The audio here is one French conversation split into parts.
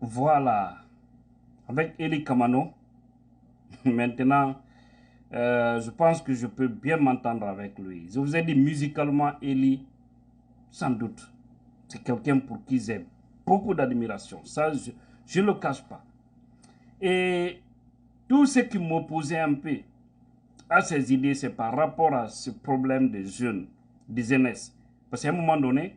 Voilà. Avec Eli Kamano, maintenant, je pense que je peux bien m'entendre avec lui. Je vous ai dit musicalement, Eli, sans doute, c'est quelqu'un pour qui j'ai beaucoup d'admiration. Ça, je ne le cache pas. Et tout ce qui m'opposait un peu à ces idées, c'est par rapport à ce problème des jeunes, des jeunesses. Parce qu'à un moment donné,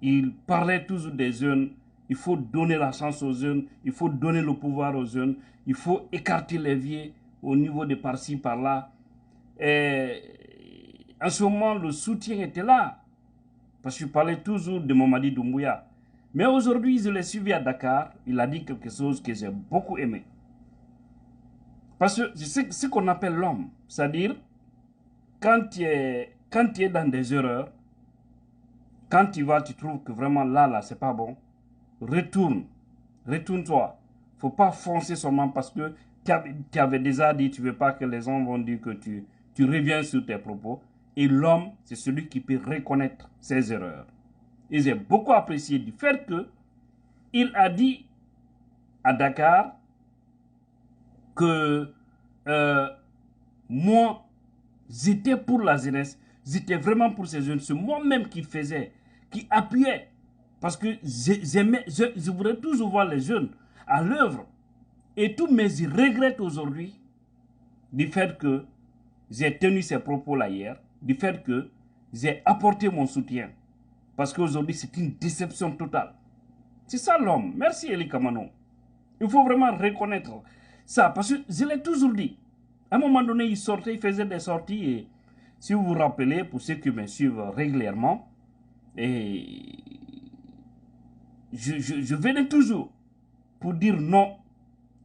il parlait toujours des jeunes. Il faut donner la chance aux jeunes, il faut donner le pouvoir aux jeunes, il faut écarter les vieux au niveau de par-ci, par-là. Et en ce moment, le soutien était là. Parce qu'il parlait toujours de Mamadi Doumbouya. Mais aujourd'hui, je l'ai suivi à Dakar. Il a dit quelque chose que j'ai beaucoup aimé. Parce que c'est ce qu'on appelle l'homme. C'est-à-dire, quand tu es dans des erreurs, quand tu vas, tu trouves que vraiment là, c'est pas bon, retourne. Retourne-toi. Il ne faut pas foncer seulement parce que tu avais déjà dit, tu ne veux pas que les gens vont dire que tu reviens sur tes propos. Et l'homme, c'est celui qui peut reconnaître ses erreurs. Et j'ai beaucoup apprécié du fait qu'il a dit à Dakar que moi, j'étais pour la jeunesse, j'étais vraiment pour ces jeunes. C'est moi-même qui faisais, qui appuyais. Parce que je voudrais toujours voir les jeunes à l'œuvre. Et tout, mais je regrette aujourd'hui du fait que j'ai tenu ces propos-là hier, du fait que j'ai apporté mon soutien. Parce qu'aujourd'hui, c'est une déception totale. C'est ça l'homme. Merci Eli Kamano. Il faut vraiment reconnaître ça. Parce que je l'ai toujours dit. À un moment donné, il sortait, il faisait des sorties. Et si vous vous rappelez, pour ceux qui me suivent régulièrement, et je venais toujours pour dire non.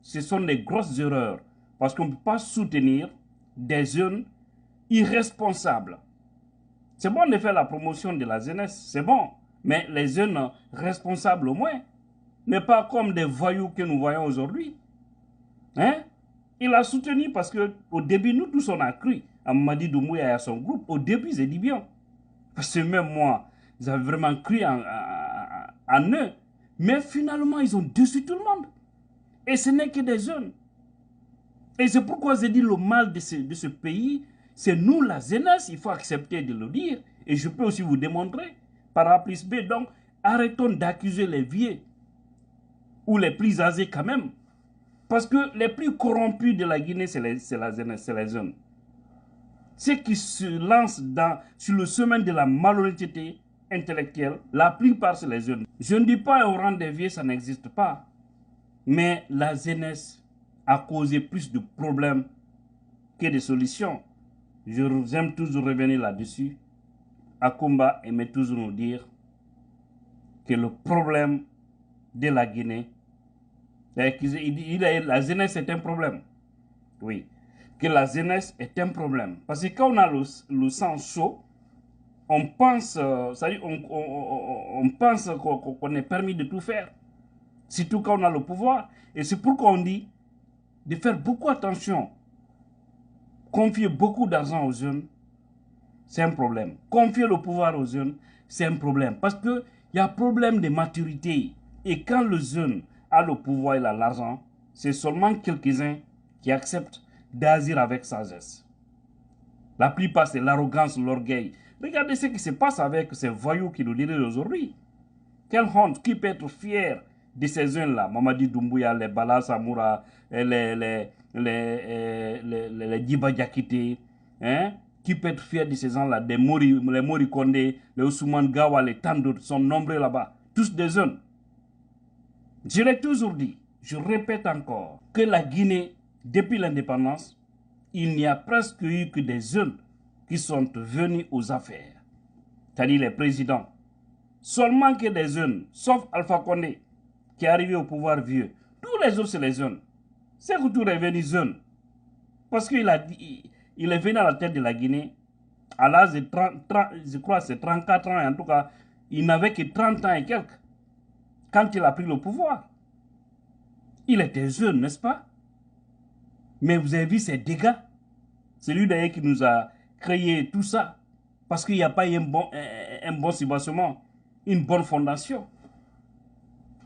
Ce sont des grosses erreurs. Parce qu'on ne peut pas soutenir des jeunes irresponsables. C'est bon de faire la promotion de la jeunesse, c'est bon. Mais les jeunes responsables au moins. Mais pas comme des voyous que nous voyons aujourd'hui. Hein? Il a soutenu parce qu'au début, nous tous on a cru à Mamadi Doumbouya et à son groupe. Au début, j'ai dit bien. Parce que même moi, j'avais vraiment cru en eux. Mais finalement, ils ont déçu tout le monde. Et ce n'est que des jeunes. Et c'est pourquoi j'ai dit le mal de ce pays, c'est nous, la jeunesse, il faut accepter de le dire. Et je peux aussi vous démontrer par A plus B. Donc, arrêtons d'accuser les vieux ou les plus âgés quand même. Parce que les plus corrompus de la Guinée, c'est la jeunesse, c'est les jeunes. Ceux qui se lancent sur le chemin de la malhonnêteté intellectuelle, la plupart, c'est les jeunes. Je ne dis pas au rang des vieux, ça n'existe pas. Mais la jeunesse a causé plus de problèmes que de solutions. J'aime toujours revenir là-dessus. Akumba aimait toujours nous dire que le problème de la Guinée, la jeunesse est un problème. Oui, que la jeunesse est un problème. Parce que quand on a le sang chaud, on pense, on pense qu'on est permis de tout faire. Surtout quand on a le pouvoir. Et c'est pourquoi on dit de faire beaucoup attention. Confier beaucoup d'argent aux jeunes, c'est un problème. Confier le pouvoir aux jeunes, c'est un problème. Parce qu'il y a un problème de maturité. Et quand le jeune a le pouvoir et l'argent, c'est seulement quelques-uns qui acceptent d'agir avec sagesse. La plupart, c'est l'arrogance, l'orgueil. Regardez ce qui se passe avec ces voyous qui nous dirigent aujourd'hui. Quelle honte, qui peut être fier de ces jeunes-là, Mamadi Doumbouya, les Bala Samoura, les Djiba Diakité, hein? Qui peut être fier de ces gens-là, les Mori Kondé, les Ousmane Gawa, les tant d'autres, sont nombreux là-bas, tous des jeunes. Je l'ai toujours dit, je répète encore, que la Guinée, depuis l'indépendance, il n'y a presque eu que des jeunes qui sont venus aux affaires, c'est-à-dire les présidents. Seulement que des jeunes, sauf Alpha Condé, qui est arrivé au pouvoir vieux. Tous les autres, c'est les jeunes. C'est que tout est venu jeune. Parce qu'il il est venu à la tête de la Guinée à l'âge de 30, je crois c'est 34 ans, en tout cas, il n'avait que 30 ans et quelques quand il a pris le pouvoir. Il était jeune, n'est-ce pas? Mais vous avez vu ses dégâts. C'est lui d'ailleurs qui nous a créé tout ça. Parce qu'il n'y a pas eu un bon subventionnement, une bonne fondation.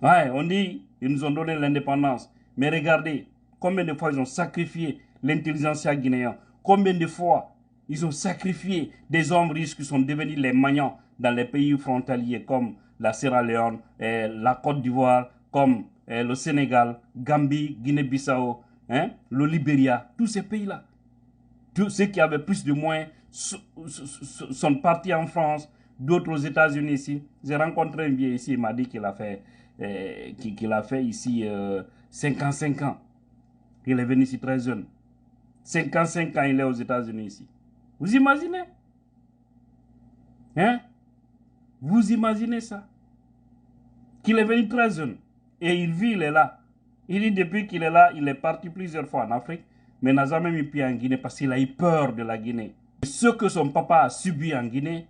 Ouais, on dit ils nous ont donné l'indépendance. Mais regardez, combien de fois ils ont sacrifié l'intelligentsia guinéenne. Combien de fois ils ont sacrifié des hommes riches qui sont devenus les magnats dans les pays frontaliers comme la Sierra Leone, la Côte d'Ivoire, comme le Sénégal, Gambie, Guinée-Bissau, hein, le Libéria, tous ces pays-là. Tous ceux qui avaient plus de moyens sont partis en France, d'autres aux États-Unis ici. J'ai rencontré un vieux ici, il m'a dit qu'il a fait ici 55 ans. Il est venu ici très jeune. 55 ans, il est aux États-Unis ici. Vous imaginez? Hein? Vous imaginez ça? Qu'il est venu très jeune. Et il vit, il est là. Il dit depuis qu'il est là, il est parti plusieurs fois en Afrique, mais n'a jamais mis pied en Guinée parce qu'il a eu peur de la Guinée. Ce que son papa a subi en Guinée,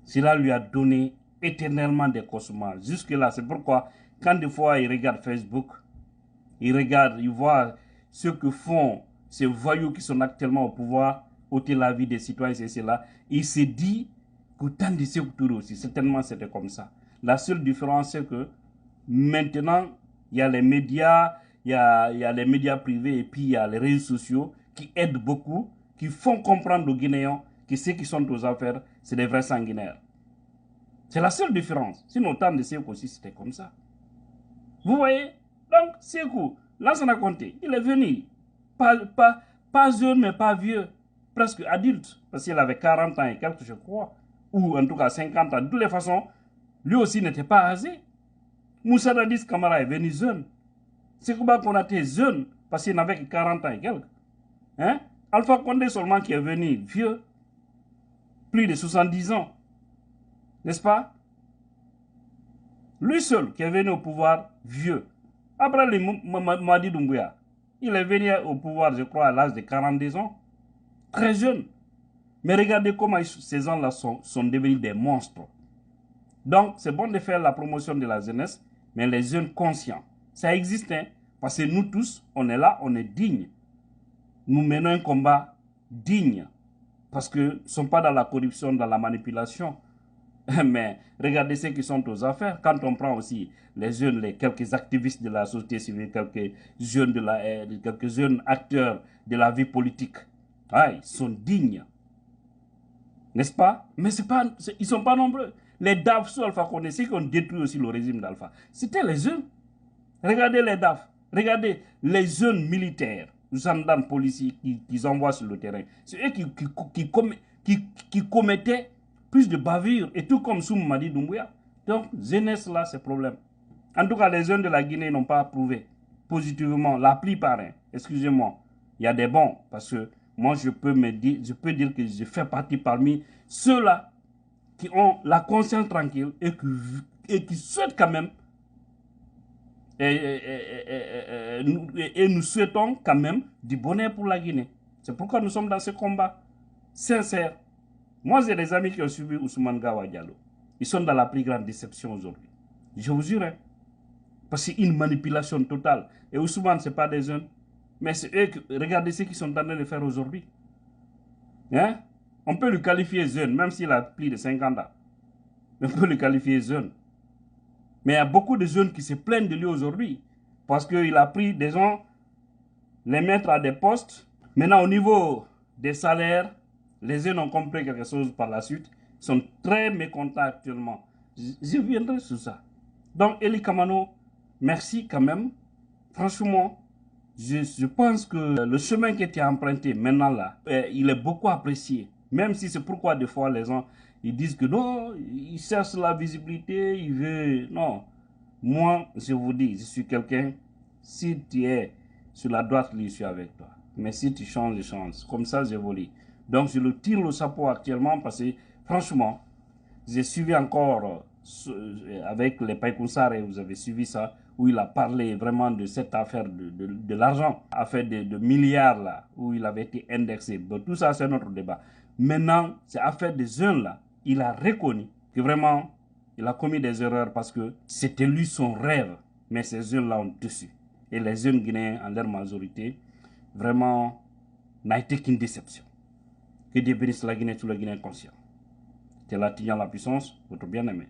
cela lui a donné éternellement des cauchemars. Jusque-là, c'est pourquoi, quand des fois il regarde Facebook, il regarde, il voit ce que font ces voyous qui sont actuellement au pouvoir, ôter la vie des citoyens, c'est cela. Il se dit que tant de Sékou Touré aussi, certainement c'était comme ça. La seule différence, c'est que maintenant, il y a les médias, il y a les médias privés et puis il y a les réseaux sociaux qui aident beaucoup, qui font comprendre aux Guinéens que ceux qui sont aux affaires, c'est des vrais sanguinaires. C'est la seule différence. Sinon, autant de Sékou aussi, c'était comme ça. Vous voyez? Donc, Sékou, Lansana Conté, il est venu, pas jeune, mais pas vieux, presque adulte, parce qu'il avait 40 ans et quelques, je crois, ou en tout cas 50 ans. De toutes les façons, lui aussi n'était pas âgé. Moussa Dadis Kamara est venu jeune. Sékouba Konaté jeune, parce qu'il n'avait que 40 ans et quelques. Hein? Alpha Condé seulement qui est venu vieux, plus de 70 ans. N'est-ce pas? Lui seul qui est venu au pouvoir vieux. Après le Madi Doumbouya, il est venu au pouvoir, je crois, à l'âge de 42 ans. Très jeune. Mais regardez comment ces gens-là sont devenus des monstres. Donc, c'est bon de faire la promotion de la jeunesse, mais les jeunes conscients. Ça existe, hein, parce que nous tous, on est là, on est dignes. Nous menons un combat digne, parce qu'ils ne sont pas dans la corruption, dans la manipulation. Mais regardez ceux qui sont aux affaires. Quand on prend aussi les jeunes, quelques activistes de la société civile, quelques jeunes acteurs de la vie politique, ils sont dignes. N'est-ce pas? Mais ils ne sont pas nombreux. Les DAF sous Alpha Condé, ceux qui ont détruit aussi le régime d'Alpha, c'était les jeunes. Regardez les DAF, regardez les jeunes militaires, les gendarmes policiers qu'ils envoient sur le terrain. C'est eux qui commettaient plus de bavures, et tout comme Soum Madi Doumbouya. Donc, jeunesse là, c'est problème. En tout cas, les jeunes de la Guinée n'ont pas approuvé positivement, la plupart, hein, excusez-moi. Il y a des bons, parce que moi, je peux dire que je fais partie parmi ceux-là qui ont la conscience tranquille et qui souhaitent quand même, et nous souhaitons quand même du bonheur pour la Guinée. C'est pourquoi nous sommes dans ce combat sincère. Moi, j'ai des amis qui ont suivi Ousmane Gawa Diallo. Ils sont dans la plus grande déception aujourd'hui. Je vous jure, hein, parce que c'est une manipulation totale. Et Ousmane, ce n'est pas des jeunes. Mais c'est eux, regardez ce qu'ils sont en train de faire aujourd'hui. Hein? On peut le qualifier jeune, même s'il a plus de 50 ans. On peut le qualifier jeune. Mais il y a beaucoup de jeunes qui se plaignent de lui aujourd'hui. Parce qu'il a pris des gens, les mettre à des postes. Maintenant, au niveau des salaires, les jeunes ont compris quelque chose par la suite. Ils sont très mécontents actuellement. Je viendrai sur ça. Donc, Eli Kamano, merci quand même. Franchement, je pense que le chemin qui était emprunté maintenant là, il est beaucoup apprécié. Même si c'est pourquoi des fois les gens ils disent que non, ils cherchent la visibilité, ils veulent... Non, moi je vous dis, je suis quelqu'un, si tu es sur la droite, je suis avec toi. Mais si tu changes, je change. Comme ça, j'évolue. Donc je le tire le chapeau actuellement parce que franchement, j'ai suivi encore avec les Paikoussar et vous avez suivi ça, où il a parlé vraiment de cette affaire de l'argent, affaire de milliards là, où il avait été indexé. Donc tout ça, c'est notre débat. Maintenant, c'est affaire des jeunes là, il a reconnu que vraiment, il a commis des erreurs parce que c'était lui son rêve. Mais ces jeunes-là ont dessus. Et les jeunes Guinéens, en leur majorité, vraiment, n'a été qu'une déception. Que Dieu bénisse la Guinée, tous les Guinéens conscients. C'est la Tignan la puissance, votre bien-aimé.